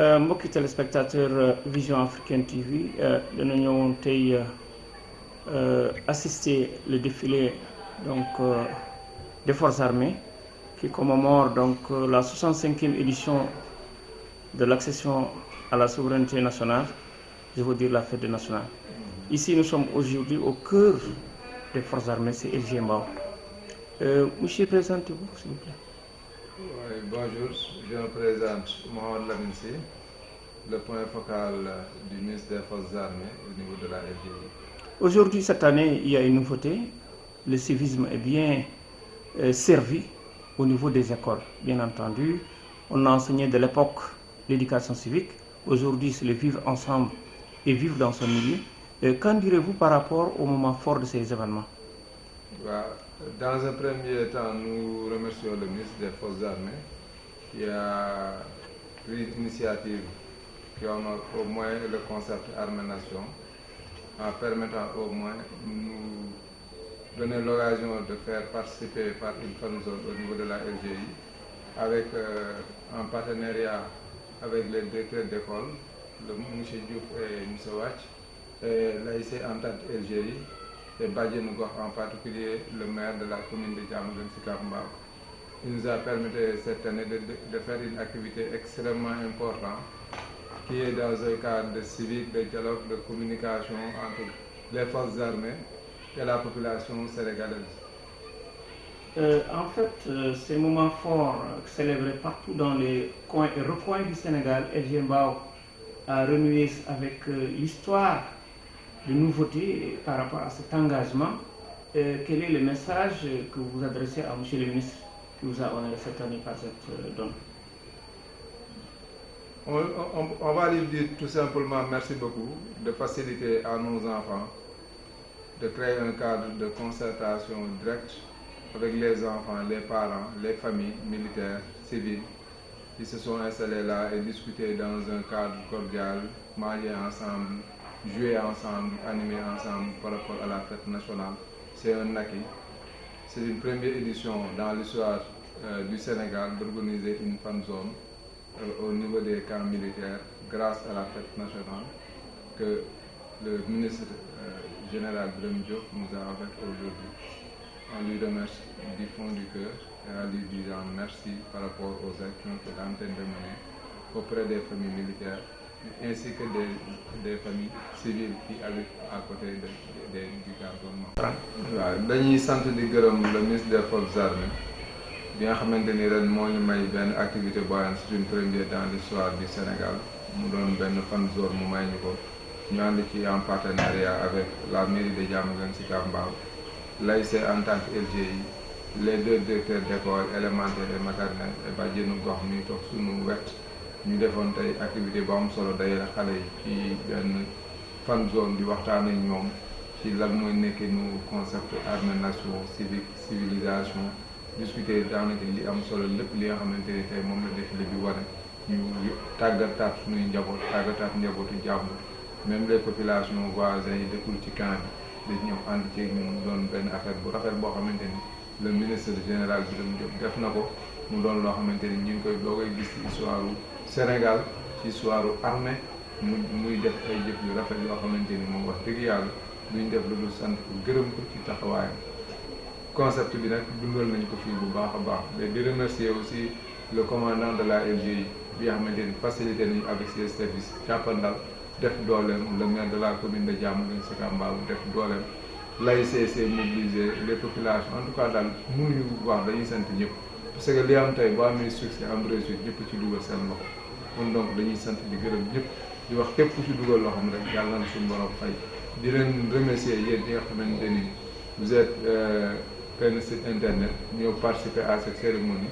mbokki téléspectateur Vision Africaine TV dana ñëwoon tey assister le défilé donc des forces armées qui commémore donc la 65e édition de l'accession à la souveraineté nationale, je veux dire la fête nationale. Ici, nous sommes aujourd'hui au cœur des forces armées, c'est LG Mbao. Monsieur, présentez-vous, s'il vous plaît. Oui, bonjour, je me présente Mohamed Lamine Sy, le point focal du ministre des Forces armées au niveau de la LGI. Aujourd'hui, cette année, il y a une nouveauté. Le civisme est bien servi au niveau des écoles. Bien entendu, on a enseigné de l'époque l'éducation civique. Aujourd'hui, c'est le vivre ensemble et vivre dans son milieu. Qu'en direz-vous par rapport au moment fort de ces événements? Dans un premier temps, nous remercions le ministre des Forces armées qui a pris l'initiative qui honore au moins le concept Armée-Nation en permettant au moins nous donner l'occasion de faire participer par une fan zone au niveau de la LGI avec un partenariat avec les directeurs d'école, M. Diouf et M. Wach, et l'AIC Entente LGI et Badjen Goh en particulier, le maire de la commune de Diamaguène Sicap Mbao. Il nous a permis cette année de faire une activité extrêmement importante qui est dans un cadre de civique, de dialogue, de communication entre les forces armées et la population sénégalaise. En fait, ces moments forts célébrés partout dans les coins et recoins du Sénégal, LG Mbao a renoué avec l'histoire de nouveautés par rapport à cet engagement. Quel est le message que vous adressez à M. le ministre qui vous a honoré cette année par cette donne? On va lui dire tout simplement merci beaucoup de faciliter à nos enfants de créer un cadre de concertation directe avec les enfants, les parents, les familles militaires, civiles qui se sont installés là et discuter dans un cadre cordial, manger ensemble, jouer ensemble, animer ensemble par rapport à la fête nationale. C'est un acquis. C'est une première édition dans l'histoire du Sénégal d'organiser une fan zone au niveau des camps militaires grâce à la fête nationale que le ministre général Birame Diop nous a offert aujourd'hui. On lui remercie du fond du cœur et en lui disant merci par rapport aux actions qu'il est en train de mener auprès des familles militaires ainsi que des familles civiles qui habitent à côté du cantonnement. Dañuy sant di gërëm le ministre des Forces armées bi nga xamante ni ren moo ñu may benn activité boyante, c'est une première dans l'histoire du Sénégal mu doon benn fan zone mu may ñu ko ñu ànd ci en partenariat avec la mairie de Diamaguène Sicap Mbao, l'AIC Entente LGI, les deux directeurs d'école élémentaire et maternelle et Badjenu Gox mi toog suñu wet ñu defoon tey activité bu am solo dajale xale yi ci benn fan zone di waxtaan ak ñoom ci lan mooy nekkinu concept armée-nation, civique, civilisation, discuter daanaka li am solo lépp li nga xamante ni tey moom la défilé bi wane ñu tàggataat suñuy njaboot tàggataat njabootu jàmbur même les populations voisins yi dëkkul ci camp bi dañ ñëw ànd ceeg ñun doon benn affaire bu rafet boo xamante ni le ministre général Birame Diop def na ko mu doon loo xamante ni ñu ngi koy doo koy gis ci histoire Sénégal ci histoire armée muy def ay jëf yu rafet yoo xamante ni moom wax dëgg yàlla duñ def lu dul sant gërëm ko ci taxawaayam. Concept bi nag dundal nañ ko fii bu baax a baax mais di remercier aussi le commandant de la LGI bi nga xamante ni facilité nañu avec ses services jàppandal def dooleem, le maire de la commune de Diamaguène Sicap Mbao def dooleem, l'AIC s'est mobilisé, les populations en tout cas daal mënuñu wax dañuy sant ñëpp parce que li am tey boo amee succès am réussite ñëpp ci dugal seen loxo kon donc dañuy sant di gërëm ñëpp di wax képp ku ci dugal loo xam rek yàlla na suñu borom fay di leen remercier yéen ñi nga xamante ni vous êtes benn site internet ñoo participer à cette cérémonie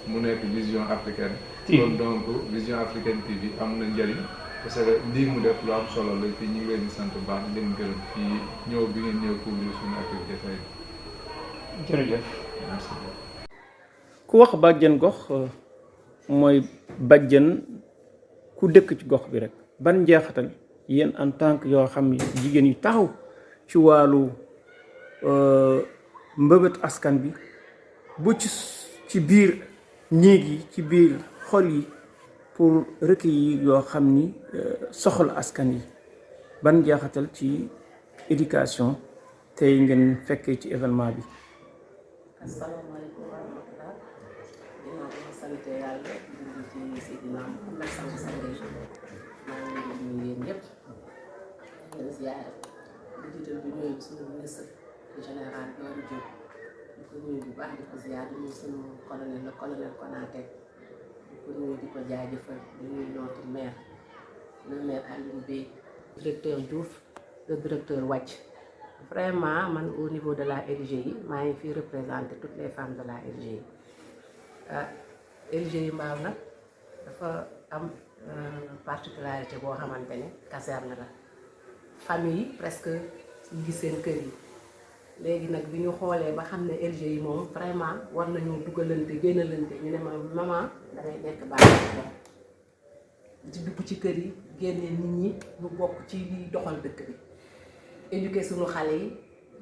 mu nekk Vision Africaine. kon donc Vision Africaine TV am na njëriñ parce que lii mu def lu am solo la te ñu ngi leen di sant bu baax di leen gërëm ci ñëw bi ngeen ñëw couvrir suñu activité tey. jërëjëf. merci beaucoup. ku wax bàjjen gox mooy bàjjen ku dëkk ci gox bi rek ban njeexital yéen en tant que yoo xam jigéen yu taxaw ci wàllu mbëbët askan bi bu ci biir néeg yi ci biir xol yi pour recueillir yoo xam ni soxla askan yi ban jeexatal ci éducation tey ngeen fekkee ci événement bi. asalaamaaleykum wa rahmatulah dinaa ko sant yàlla di ci Seydina Muhammad sang-sang yi maa ngi leen di nuyu yéen ñëpp di leen ziyaare di jiital bi nuyu suñu ministre général Yoro Diop di ko nuyu bu baax di ko ziyaare di nuyu suñu colonel le colonel Konaté di ko nuyu di ko jaajëfal di nuyu notre maire le maire Alioune Bey directeur Diouf le directeur Wàcc. Vraiment man au niveau de la LGI maa ngi fi représenter toutes les femmes de la LGI LGI Mbao nag dafa am particularité boo xamante ne caserne la famille yi presque ñu ngi seen kër yi léegi nag bi ñu xoolee ba xam ne LGI moom vraiment war nañu dugalante génnalante ñu ne ma maman dangay nekk baax di dugg ci kër yi génne nit ñi ñu bokk ci liy doxal dëkk bi éduquer suñu xale yi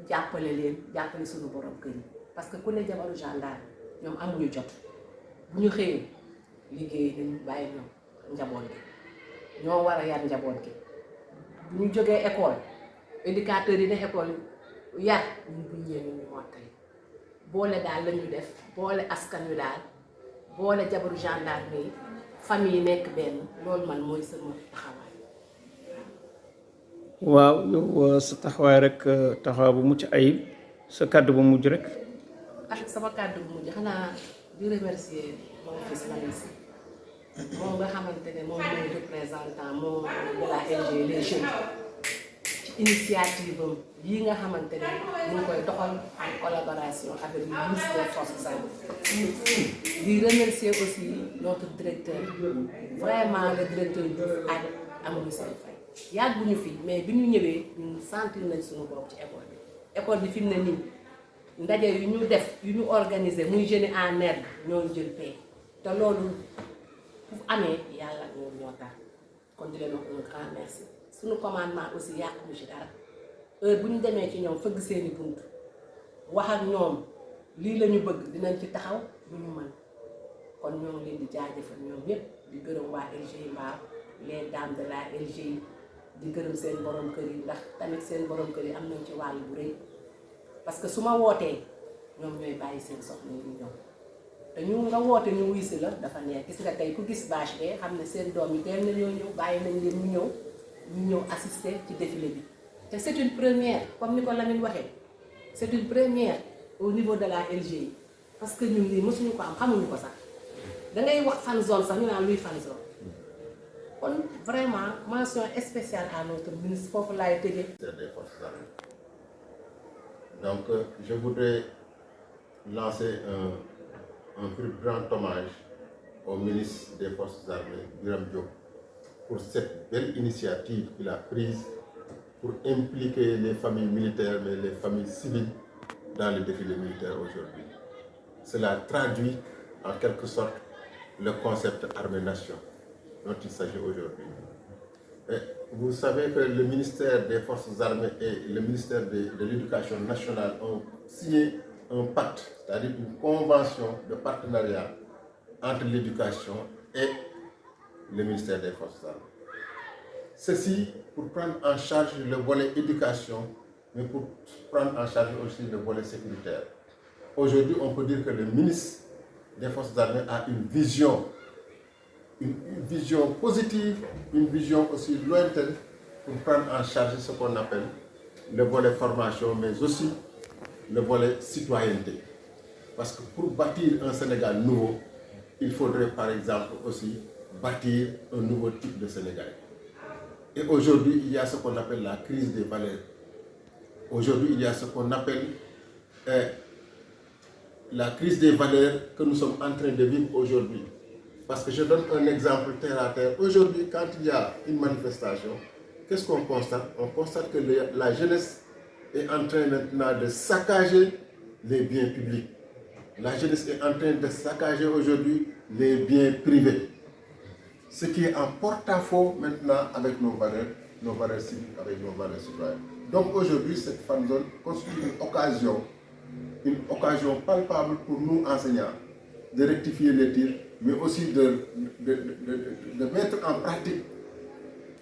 jàppale leen jàppale suñu borom kër yi parce que ku ne jabaru gendarme ñoom amuñu jot bu ñu xëyee liggéey dañu bàyyi ñoom njaboot gi ñoo war a yar njaboot gi bu ñu jógee école éducateurs yi ne école yar ñun bu ñëwee ñu mottali boole daal la ñu def boole askan wi daal boole jabaru gendarme yi famille yi nekk benn loolu man mooy sama taxawaay. waaw yow sa taxawaay rek taxawaay bu mucc ayib sa kàddu bu mujj rek. sama kàddu bu mujj xanaa di remercier mon fils Lamine Sy moom nga xamante ne moom mooy représentant moom de la LG les jeunes ci initiative am yi nga xamante ne ñu ngi koy doxal en collaboration avec le ministre des Forces armées. di remercier aussi notre directeur vraiment le directeur Diouf ak amuñu seen fay. yàgguñu fi mais bi ñu ñëwee ñun sentir nañ suñu bopp ci école bi fi mu ne nii ndaje yu ñu def yu ñu organiser muy Jeunes en Herbe ñoo jël paie te loolu bu amee yàlla ñoo tax kon di leen wax un grand merci. suñu commandement aussi yàquñu ci dara heure bu ñu demee ci ñoom fëgg seeni bunt wax ak ñoom lii la ñu bëgg dinañ ci taxaw lu ñu mën kon ñoo ngi leen di jaajëfal ñoom ñëpp di gërëm waa LGI Mbao les dames de la LGI di gërëm seen borom kër yi ndax tamit seen borom kër yi am nañ ci wàll bu rëy parce que su ma wootee ñoom ñooy bàyyi seen soxna yi ñu ñëw te ñu nga woote ñu wuy si la dafa neex gis nga tey ku gis bâche bee xam ne seen doom yi teel nañoo ñëw bàyyi nañ leen ñu ñëw assister ci défilé bi te c'est une première comme ni ko Lamine waxee c'est une première au niveau de la LGI parce que ñun lii mësuñu ko am xamuñu ko sax da ngay wax fan zone sax ñu naan luy fan zone kon vraiment mention spéciale à notre ministre foofu laay tëjee. des Forces armées. Donc je voudrais lancer un plus grand hommage au ministre des Forces armées Birame Diop pour cette belle initiative qu'il a prise pour impliquer les familles militaires mais les familles civiles dans le défilé militaire aujourd'hui. Cela traduit en quelque sorte le concept armée-nation dont il s'agit aujourd'hui. Vous savez que le ministère des Forces armées et le ministère de l'Éducation nationale ont signé un pacte, c'est-à-dire une convention de partenariat entre l'éducation et le ministère des Forces armées. Ceci pour prendre en charge le volet éducation, mais pour prendre en charge aussi le volet sécuritaire. Aujourd'hui, on peut dire que le ministre des Forces armées a une vision positive, une vision aussi lointaine pour prendre en charge ce qu'on appelle le volet formation, mais aussi le volet citoyenneté. Parce que pour bâtir un Sénégal nouveau, il faudrait par exemple aussi bâtir un nouveau type de Sénégal. Et aujourd'hui, il y a ce qu'on appelle la crise des valeurs. Aujourd'hui, il y a ce qu'on appelle la crise des valeurs que nous sommes en train de vivre aujourd'hui. Parce que je donne un exemple terre à terre. Aujourd'hui, quand il y a une manifestation, qu'est-ce qu'on constate? On constate que la jeunesse est en train maintenant de saccager les biens publics. La jeunesse est en train de saccager aujourd'hui les biens privés. Ce qui est en porte-à-faux maintenant avec nos valeurs civiques, avec nos valeurs citoyennes. Donc aujourd'hui, cette fan zone constitue une occasion palpable pour nous enseignants de rectifier les tirs mais aussi de mettre en pratique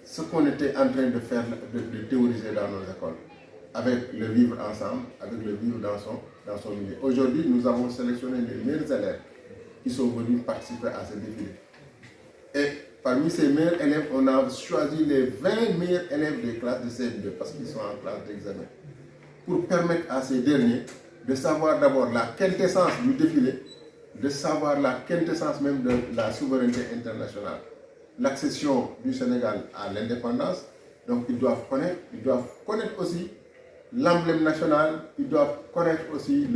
ce qu'on était en train de faire, de théoriser dans nos écoles, avec le vivre ensemble, avec le vivre dans son milieu. Aujourd'hui, nous avons sélectionné les meilleurs élèves qui sont venus participer à ce défilé. Et parmi ces meilleurs élèves, on a choisi les 20 meilleurs élèves des classes de CM2 parce qu'ils sont en classe d'examen, pour permettre à ces derniers de savoir d'abord la quintessence du défilé, de savoir la quintessence même de la souveraineté internationale, l'accession du Sénégal à l'indépendance. Donc ils doivent connaître aussi l'emblème national, ils doivent connaître aussi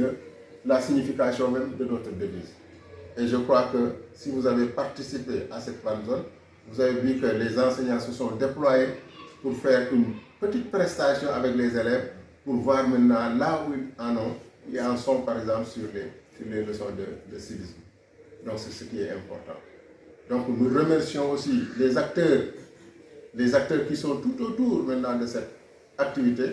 la signification même de notre devise. Et je crois que si vous avez participé à cette fan zone, vous avez vu que les enseignants se sont déployés pour faire une petite prestation avec les élèves, pour voir maintenant là où ils en sont par exemple sur les leçons de civisme. Donc c'est ce qui est important. Donc nous remercions aussi les acteurs qui sont tout autour maintenant de cette activité,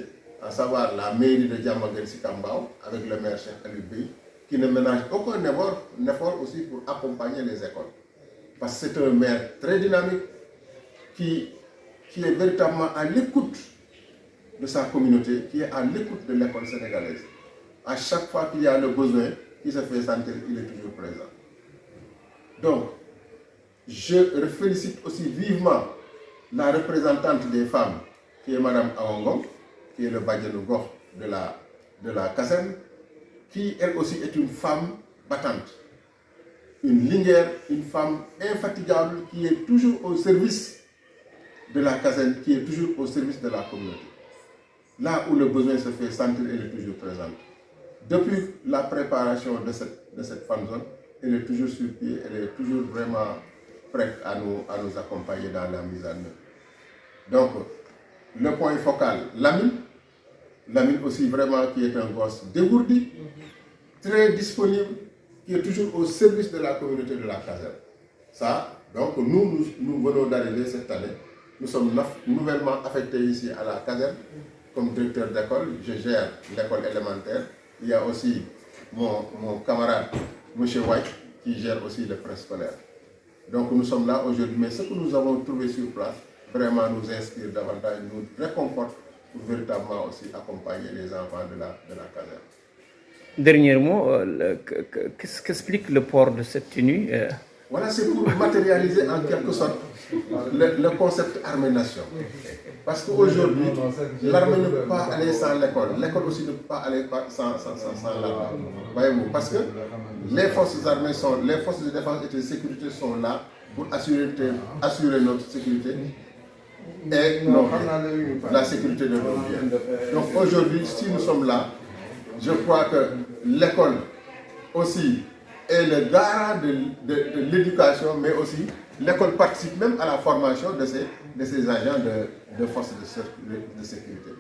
à savoir la mairie de Diamaguène Sicap Mbao avec le maire Cheikh Aliou Bey, qui ne ménage aucun effort aussi pour accompagner les écoles. Parce que c'est un maire très dynamique qui est véritablement à l'écoute de sa communauté, qui est à l'écoute de l'école sénégalaise. À chaque fois qu'il y a le besoin, qui se fait sentir, il est toujours présent. Donc, je félicite aussi vivement la représentante des femmes, qui est Mme Awangom, qui est le Badianou Gox de la caserne, qui elle aussi est une femme battante, une linguère, une femme infatigable, qui est toujours au service de la caserne, qui est toujours au service de la communauté. Là où le besoin se fait sentir, elle est toujours présente. Depuis la préparation de cette fan zone, elle est toujours sur pied, elle est toujours vraiment prête à nous accompagner dans la mise en œuvre. Donc, le point focal, Lamine aussi vraiment qui est un gosse dégourdi, très disponible, qui est toujours au service de la communauté de la caserne. Ça, donc nous venons d'arriver cette année. Nous sommes nouvellement affectés ici à la caserne comme directeur d'école. Je gère l'école élémentaire. Il y a aussi mon camarade, M. White, qui gère aussi le préscolaire. Donc nous sommes là aujourd'hui, mais ce que nous avons trouvé sur place vraiment nous inspire davantage, nous réconforte pour véritablement aussi accompagner les enfants de la caserne. Dernier mot, qu'explique le port de cette tenue? Voilà, c'est pour matérialiser en quelque sorte le concept armée-nation. Parce qu'aujourd'hui, l'armée ne peut pas aller sans l'école. L'école aussi ne peut pas aller sans l'armée. Voyez-vous, parce que les forces armées les forces de défense et de sécurité sont là pour assurer notre sécurité et la sécurité de nos biens. Donc aujourd'hui, si nous sommes là, je crois que l'école aussi est le garant de l'éducation, mais aussi l'école participe même à la formation de ces agents de forces de sécurité.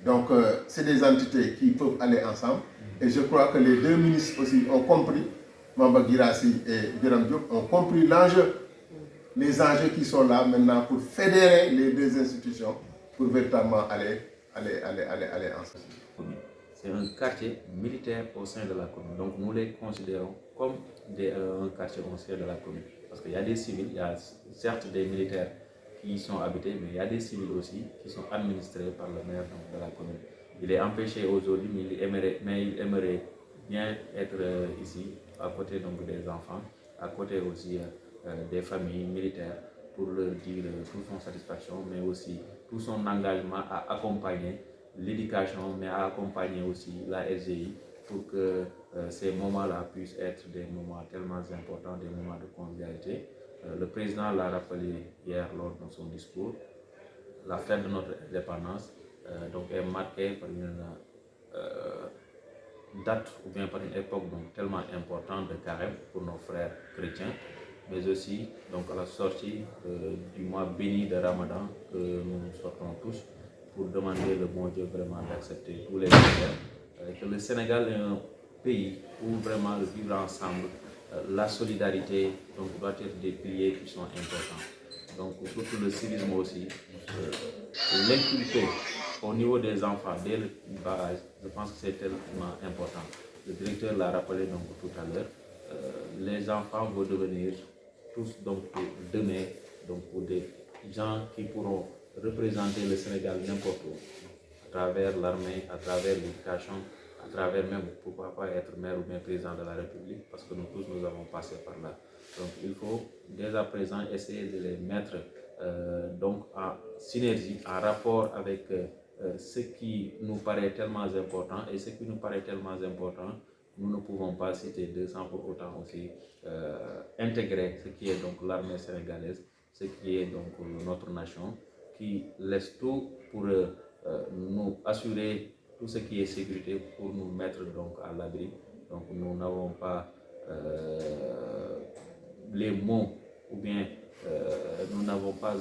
Donc c'est des entités qui peuvent aller ensemble, et je crois que les deux ministres aussi ont compris, Mamba Guirassy et Biram Diop ont compris les enjeux qui sont là maintenant pour fédérer les deux institutions pour véritablement aller ensemble. C'est un quartier militaire au sein de la commune. Donc nous les considérons comme un quartier au sein de la commune. Parce qu'il y a des civils, il y a certes des militaires qui y sont habités, mais il y a des civils aussi qui sont administrés par le maire de la commune. Il est empêché aujourd'hui, mais il aimerait bien être ici, à côté donc, des enfants, à côté aussi des familles militaires, pour leur dire toute son satisfaction, mais aussi tout son engagement à accompagner l'éducation, mais à accompagner aussi la SGI pour que ces moments-là puissent être des moments tellement importants, des moments de convivialité. Le président l'a rappelé hier lors de son discours. La fête de notre indépendance donc est marquée par une date ou bien par une époque donc, tellement importante de carême pour nos frères chrétiens, mais aussi donc, à la sortie du mois béni de Ramadan que nous sortons tous pour demander le bon Dieu vraiment d'accepter tous les prières. Que le Sénégal est un pays où vraiment le vivre ensemble, la solidarité donc, doit être des piliers qui sont importants. Donc surtout le civisme aussi, l'inculquer au niveau des enfants dès le bas âge, je pense que c'est tellement important. Le directeur l'a rappelé donc tout à l'heure, les enfants vont devenir tous donc demain donc des gens qui pourront représenter le Sénégal n'importe où, à travers l'armée, à travers l'éducation, à travers même, pourquoi pas être maire ou bien président de la République, parce que nous tous nous avons passé par là. Donc il faut dès à présent essayer de les mettre donc en synergie, en rapport avec ce qui nous paraît tellement important, et ce qui nous paraît tellement important, nous ne pouvons pas citer deux sans pour autant aussi intégrer ce qui est donc l'armée sénégalaise, ce qui est donc notre nation, qui laisse tout pour nous assurer tout ce qui est sécurité, pour nous mettre donc à l'abri. Donc nous n'avons pas les mots, ou bien nous n'avons pas,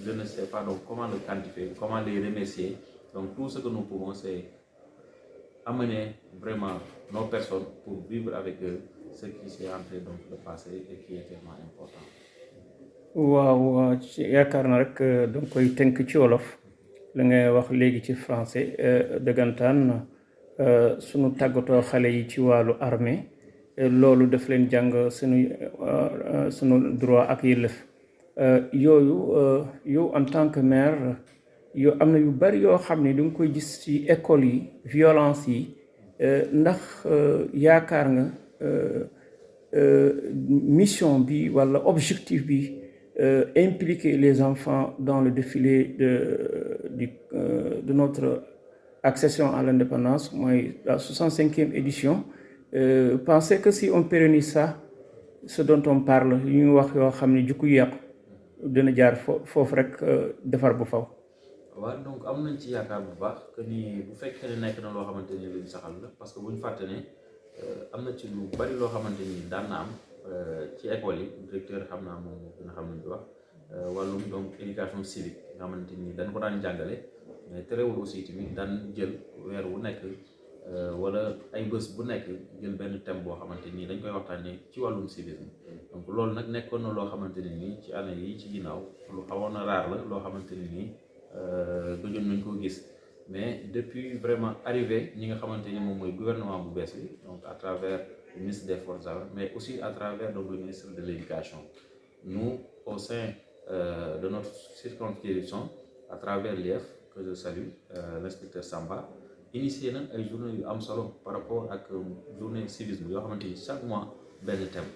je ne sais pas donc comment le quantifier, comment les remercier. Donc tout ce que nous pouvons, c'est amener vraiment nos personnes pour vivre avec eux ce qui s'est en train donc de passer et qui est tellement important. waaw yaakaar na rek danga koy tënk ci wolof la ngay wax léegi ci français dëggantaan sunu tàggatoo xale yi ci wàllu armée loolu daf leen jàng sunu droit ak yëllëf yooyu yow en tant que maire yow am na yu bari yoo xam ne da nga koy gis ci école yi violence yi ndax yaakaar nga mission bi wala objectif bi impliquer les enfants dans le défilé de notre accession à l'indépendance, la 65e édition. Pensez que si on pérennise ça, ce dont on parle, ñu wax yoo xam ne jukku yàqu dina jaar foofu rek defar bu faw. waaw donc am nañ ci yaakaar bu baax que ni bu fekkee ne nekk na loo xamante ni luñ saxal la, parce que bu ñu fàtte ne am na ci lu bari loo xamante ni daan na am ci école yi. Directeur xam naa moom moo gën a xam nañ di wax wàllum donc éducation civique nga xamante ni dañ ko daan jàngale, mais terewul aussi tamit daan jël weer wu nekk wala ay bés bu nekk jël benn thème boo xamante ni dañ koy waxtaanee ci wàllum civisme. donc loolu nag nekkoon na loo xamante ni nii ci année yi ci ginnaaw lu xawoon na raar la, loo xamante ni nii gëjoon nañ koo gis. mais depuis vraiment arrivé ñi nga xamante ni moom mooy gouvernement bu bees bi, donc à travers le ministre des Forces armées, mais aussi à travers donc le ministre de l'Éducation, nous au sein de notre circonscription, à travers l'IEF que je salue, l'inspecteur Samba, initié nañ ay journée yu am solo par rapport ak journée civisme yoo xamante ni chaque mois benn thème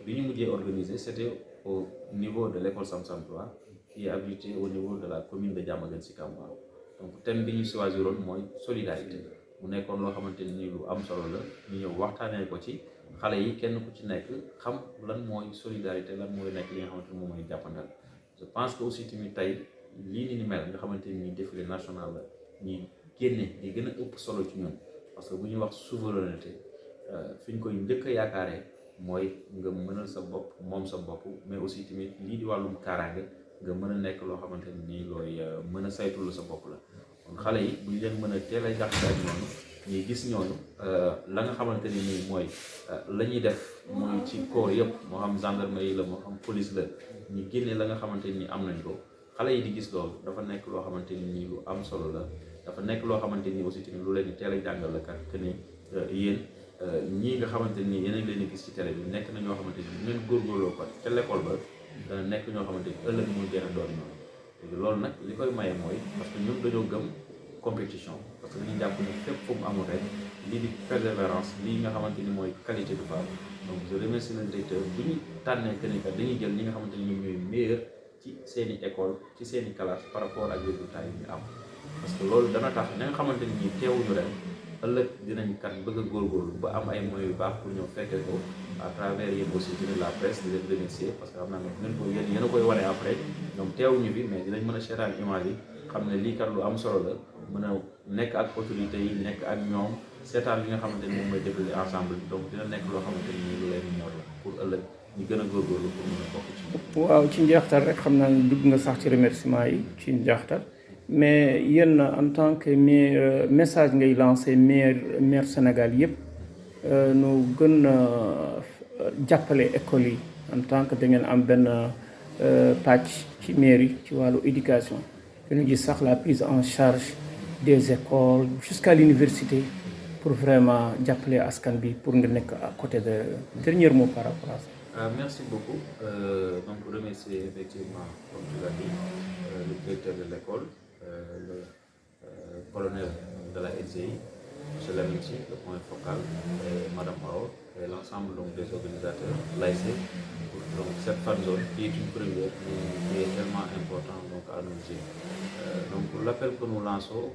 bi ñu mujjee organisé. C'était au niveau de l'école Sam Sam 3 qui est abrité au niveau de la commune de Diamaguène Sicap Mbao. donc thème bi ñu choisiroon mooy solidarité, mu nekkoon loo xamante ni lu am solo la, ñu ñëw waxtaanee ko ci xale yi kenn ku ci nekk xam lan mooy solidarité, lan mooy nekk li nga xamante ni moom mooy jàppandal. je pense que aussi tamit tey lii ni mel nga xamante ni défilé national la ñi génne di gën a ëpp solo ci ñun, parce que bu ñuy wax souveraineté fi ñu koy njëkk a yaakaaree mooy nga mënal sa bopp moom sa bopp, mais aussi tamit lii di wàllum kaaraange nga mën a nekk loo xamante ni looy mën a saytul sa bopp la. kon xale yi bu ñu leen mën a teel a jaxase ak ñoom ñuy gis ñooñu la nga xamante ni nii mooy la ñuy def mooy ci corps yëpp, moo xam gendarmerie la moo xam police la, ñu génne la nga xamante ni am nañ ko. xale yi di gis loolu dafa nekk loo xamante ni nii lu am solo la, dafa nekk loo xamante ni aussi tamit lu leen di teel a jàngal la kat que ni yéen ñii nga xamante ni yéen a ngi leen di gis ci télé bi nekk na ñoo xamante ni bu ngeen góorgóorloo ko te l'école ba dana nekk ñoo xamante ni ëllëg mu gën a doon ñoom. léegi loolu nag li koy maye mooy parce que ñun dañoo gëm compétition, parce que dañuy jàpp ni fépp fu mu amul rek lii di persévérance, lii nga xamante ni mooy qualité du travail. donc je remercie le directeur bu ñu tànnee que ni kat dañuy jël ñi nga xamante ni ñoom ñooy meilleur ci seeni école, ci seeni classe par rapport ak résultats yi ñu am. parce que loolu dana tax ña nga xamante ni teewuñu ren ëllëg dinañ kat bëgg a góorgóorlu ba am ay moyens yu baax pour ñëw fekkee ko à travers yéen aussi dina la presse di leen remercier, parce que xam naa ne ngeen ko yéen a koy wane après ñoom teewuñu fi, mais dinañ mën a seetaan image yi xam ne lii kat lu am solo la, mën a nekk ak autorités yi, nekk ak ñoom seetaan li nga xamante ni moom mooy déroulé ensemble. donc dina nekk loo xamante ni lu leen ñor la pour ëllëg ñu gën a góorgóorlu pour mën a bokk ci. waaw ci njeextal rek xam naa ne dugg nga sax ci remerciement yi ci njeextal, mais yéen en tant que maire message ngay lancé maire Sénégal yëpp nu gën a jàppale école yi en tant que da ngeen am benn pàcc ci mairie ci wàllu éducation. gën a gis sax la prise en charge des écoles jusqu'à l'université pour vraiment jàppale askan bi pour nga nekk à côté de dernier mot par rapport à ça. Merci beaucoup. Donc, remercier effectivement, comme tu l'as dit, le directeur de l'école, le colonel de la LGI, M. Lamiti, le point focal, et Mme Mao, et l'ensemble des organisateurs, l'AIC, pour cette fan zone qui est une première, qui est tellement importante donc, à nos yeux. Donc, l'appel que nous lançons,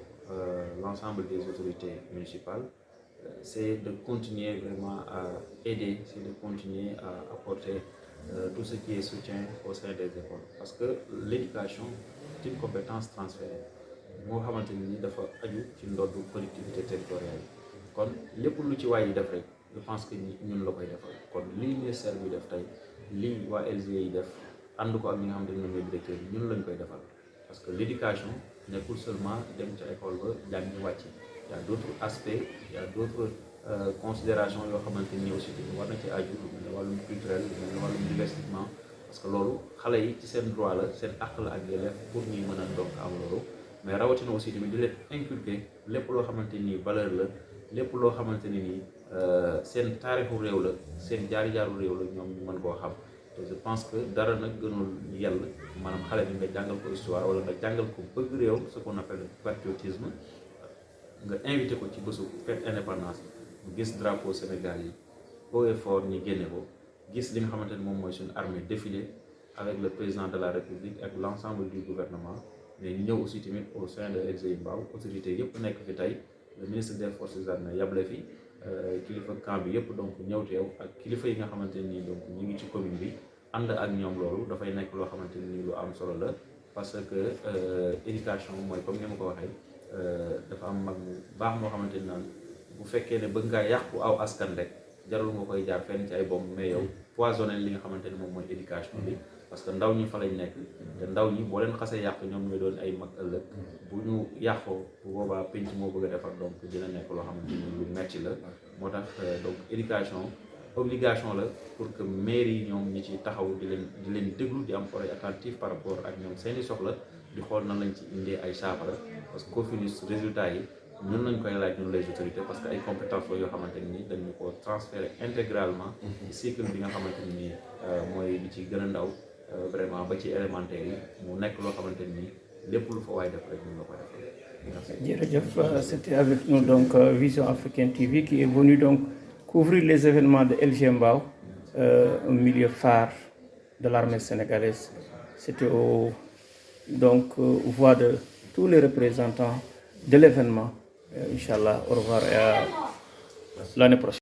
l'ensemble des autorités municipales, c'est de continuer vraiment à aider, c'est de continuer à apporter tout ce qui est soutien au sein des écoles. Parce que l'éducation est une compétence transférée. Moo xamante ni dafa aju ci ndoddu collectivité territoriale kon lépp lu ci waay yi def rek je pense que ñun la koy defal kon lii ministère bi def tey lii waa LGE yi def ànd ko ak ñi nga xamante ne ñooy directeur bi ñun lañ koy defal parce que l'éducation nekkul seulement dem ca école ba jàng wàcc. Il y a d'autres aspects, il y a d'autres considérations yoo xamante ni aussi war na ci aju lu mel ne wàllum culturel lu mel ne wàllum divertissement parce que loolu xale yi ci seen droit la seen àq la ak yelleef pour ñuy mën a donc am loolu mais rawatina aussi tamit di leen inculquer lépp loo xamante ni valeur la lépp loo xamante ne nii seen taarixu réew la seen jaar-jaaru réew la ñoom ñu mën koo xam te je pense que dara nag gënul yell maanaam xale bi nga jàngal ko histoire wala nga jàngal ko bëgg réew ce qu'on appelle le patriotisme nga invité ko ci bésu fête indépendance mu gis drapeau Sénégal yi haut et fort ñi génne ko gis li nga xamante ni moom mooy suñu armée défilé avec le président de la République ak l'ensemble du gouvernement mais ñu ñëw aussi tamit au sein de LGI Mbao autorité yëpp nekk fi tey le ministre des forces armées yable fi kilifa camp bi yëpp donc ñëw teew ak kilifa yi nga xamante nii donc ñu ngi ci commune bi ànd ak ñoom loolu dafay nekk loo xamante ni lu am solo la parce que éducation mooy comme ni ma ko waxee dafa am mag mu baax moo xamante ni naan bu fekkee ne bëgg ngaa yàqu aw askan rek jarul nga koy jaar fenn ci ay bomb mais yow poisonné li nga xamante ni moom mooy éducation bi parce que ndaw ñi fa lañ nekk te ndaw ñi boo leen xasee yàq ñoom ñooy doon ay mag ëllëg bu ñu yàqoo bu boobaa penc moo bëgg a defar donc dina nekk loo xamante ni lu metti la moo tax donc éducation obligation la pour que maire yi ñoom ñi ci taxaw di leen déglu di am oreille attentive par rapport ak ñoom seeni soxla di xool nan lañ ci indee ay saafara parce que COFINUS résultat yi ñun lañ koy laaj ñun les autorités parce que ay compétences la yoo xamante ni dañu ko transférer intégralement ci cycle bi nga xamante ni mooy bi ci gën a ndaw vraiment ba ci élémentaire yi mu nekk loo xamante ni lépp lu fa waay def rek ñun la ko defal. Jërëjëf, c'était avec nous donc Vision Africaine TV qui est venu donc couvrir les événements de LGI Mbao, un milieu phare de l'armée sénégalaise. C'était donc voix de tous les représentants de l'événement. Inch'Allah, au revoir et à l'année prochaine.